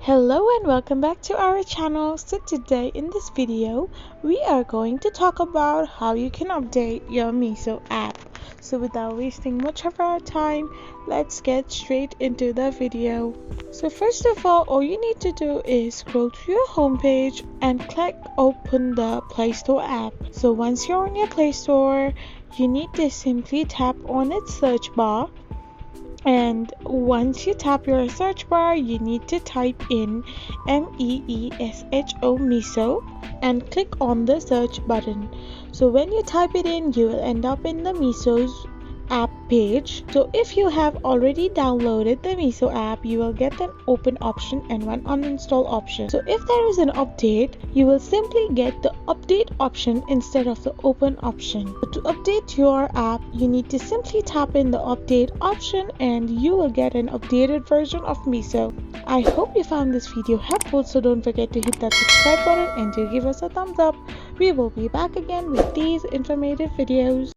Hello and welcome back to our channel. So today in this video we are going to talk about how you can update your Meesho app. So without wasting much of our time, let's get straight into the video. So first of all you need to do is scroll to your home page and click open the Play Store app. So once you're on your Play Store, you need to simply tap on its search bar. And once you tap your search bar, you need to type in Meesho and click on the search button. So when you type it in, you will end up in the Meesho's app page. So if you have already downloaded the Meesho app, you will get an open option and one uninstall option. So if there is an update, you will simply get the update option instead of the open option. So to update your app, you need to simply tap in the update option and you will get an updated version of Meesho. I hope you found this video helpful, so don't forget to hit that subscribe button and do give us a thumbs up. We will be back again with these informative videos.